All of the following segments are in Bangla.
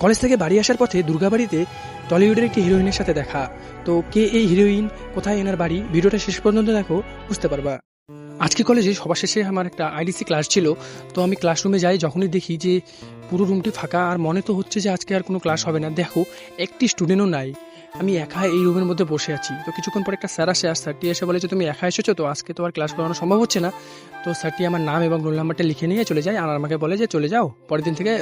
কলেজ থেকে বাড়ি আসার পথে দুর্গাবাড়িতে টলিউডের একটি হিরোইনের সাথে দেখা। তো কে এই হিরোইন, কোথায় এনার বাড়ি, ভিডিওটা শেষ পর্যন্ত দেখো, বুঝতে পারবা। আজকে কলেজে সবার শেষে আমার একটা আইডিসি ক্লাস ছিল। তো আমি ক্লাসরুমে যাই, যখনই দেখি যে পুরো রুমটি ফাঁকা, আর মনে তো হচ্ছে যে আজকে আর কোনো ক্লাস হবে না। দেখো একটি স্টুডেন্টও নাই, আমি একা এই রুমের মধ্যে বসে আছি। তো কিছুক্ষণ পর একটা স্যার আসে, আর স্যারটি এসে বলে যে তুমি একা এসেছো, তো আজকে তো আর ক্লাস করানো সম্ভব হচ্ছে না। তো স্যারটি আমার নাম এবং রোল নাম্বারটা লিখে নিয়ে চলে যায়, আর আমাকে বলে যে চলে যাও, পরের দিন থেকে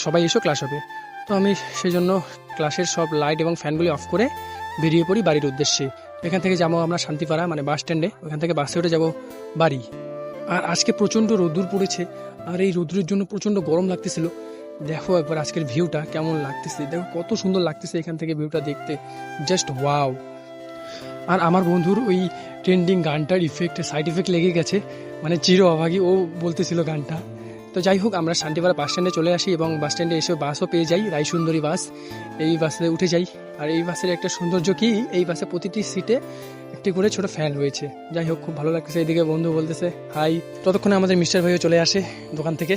সবাই এসো, ক্লাস হবে। তো আমি সেই জন্য ক্লাসের সব লাইট এবং ফ্যানগুলি অফ করে বেরিয়ে পড়ি বাড়ির উদ্দেশ্যে। এখান থেকে যাবো আমরা শান্তিপাড়া, মানে বাস স্ট্যান্ডে, ওখান থেকে বাসে উঠে যাবো বাড়ি। আর আজকে প্রচণ্ড রোদ্দুর পড়েছে, আর এই রোদ্দুরের জন্য প্রচণ্ড গরম লাগতেছিল। দেখো একবার আজকের ভিউটা কেমন লাগতেছে, দেখো কত সুন্দর লাগতেছে এখান থেকে ভিউটা দেখতে, জাস্ট ওয়াও। আর আমার বন্ধুর ওই ট্রেন্ডিং গানটার সাইড ইফেক্ট লেগে গেছে, মানে চির অভাগী ও বলতেছিল গানটা। তো যাই হোক, আমরা শান্তিপাড়া বাস স্ট্যান্ডে চলে আসি এবং বাস স্ট্যান্ডে এসে বাসও পেয়ে যাই, রায়সুন্দরী বাস। এই বাসে উঠে যাই। আর এই বাসের একটা সৌন্দর্য কি, এই বাসে প্রতিটি সিটে একটি করে ছোট ফ্যান রয়েছে। যাই হোক, খুব ভালো লাগতেছে। এদিকে বন্ধু বলতেছে হাই। ততক্ষণে আমাদের মিস্টার ভাইও চলে আসে দোকান থেকে।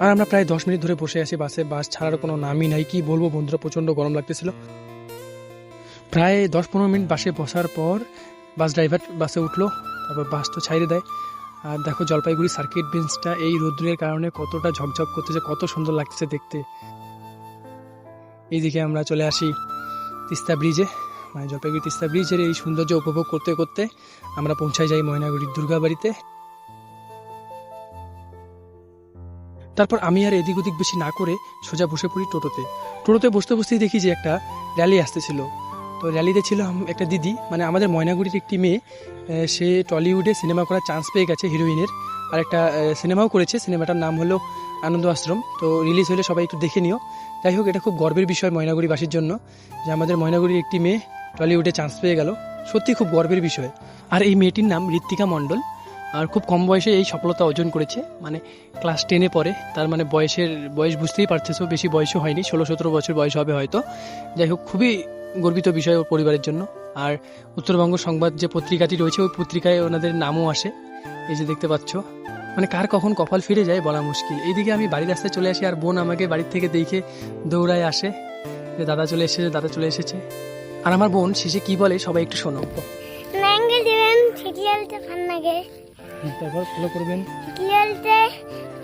আর আমরা প্রায় 10 মিনিট ধরে বসে আছি বাসে, বাস ছাড়ার কোনো নামই নাই। কি বলবো বন্ধুরা, প্রচণ্ড গরম লাগতেছিল। প্রায় 10-15 মিনিট বাসে বসার পর বাস ড্রাইভার বাসে উঠলো, তারপর বাস তো ছাইড়ে দেয়। আর দেখো জলপাইগুড়ি সার্কিট বেঞ্চটা এই রোদ্রের কারণে কতটা ঝকঝক করতেছে, কত সুন্দর লাগতেছে দেখতে। এইদিকে আমরা চলে আসি তিস্তা ব্রিজে, মানে জলপাইগুড়ি তিস্তা ব্রিজের এই সৌন্দর্য উপভোগ করতে করতে আমরা পৌঁছায় যাই ময়নাগুড়ির দুর্গাবাড়িতে। তারপর আমি আর এদিক ওদিক বেশি না করে সোজা বসে পড়ি টোটোতে। টোটোতে বসতে বসতেই দেখি যে একটা র্যালি আসতেছিল। তো র্যালিতে ছিল একটা দিদি, মানে আমাদের ময়নাগুড়ির একটি মেয়ে, সে টলিউডে সিনেমা করার চান্স পেয়ে গেছে হিরোইনের, আর একটা সিনেমাও করেছে। সিনেমাটার নাম হলো আনন্দ আশ্রম। তো রিলিজ হলে সবাই একটু দেখে নিও। যাই হোক, এটা খুব গর্বের বিষয় ময়নাগুড়িবাসীর জন্য যে আমাদের ময়নাগুড়ির একটি মেয়ে টলিউডে চান্স পেয়ে গেল, সত্যি খুব গর্বের বিষয়। আর এই মেয়েটির নাম ঋত্বিকা মণ্ডল, আর খুব কম বয়সে এই সফলতা অর্জন করেছে, মানে ক্লাস 10-এ পড়ে। তার মানে বয়স বুঝতেই পারতেছো, বেশি বয়সও হয়নি, 16-17 বছর বয়স হবে হয়তো। যাই হোক, খুবই গর্বিত বিষয় ওর পরিবারের জন্য। আর উত্তরবঙ্গ সংবাদ যে পত্রিকাটি রয়েছে, ওই পত্রিকায় ওনাদের নামও আসে, এই যে দেখতে পাচ্ছ। মানে কার কখন কপাল ফিরে যায় বলা মুশকিল। এইদিকে আমি বাড়ির রাস্তায় চলে আসি, আর বোন আমাকে বাড়ির থেকে দেখে দৌড়ায় আসে যে দাদা চলে এসেছে, দাদা চলে এসেছে। আর আমার বোন শেষে কি বলে সবাই একটু শোনো। নাঙ্গল দিবেন, সিরিয়ালতে ভালো লাগে, তারপর ফলো করবেন, সিরিয়ালতে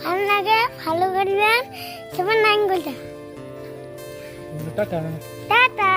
ভালো লাগে, ভালো করবেন, তোমার নাঙ্গলটা। টাটা। টাটা।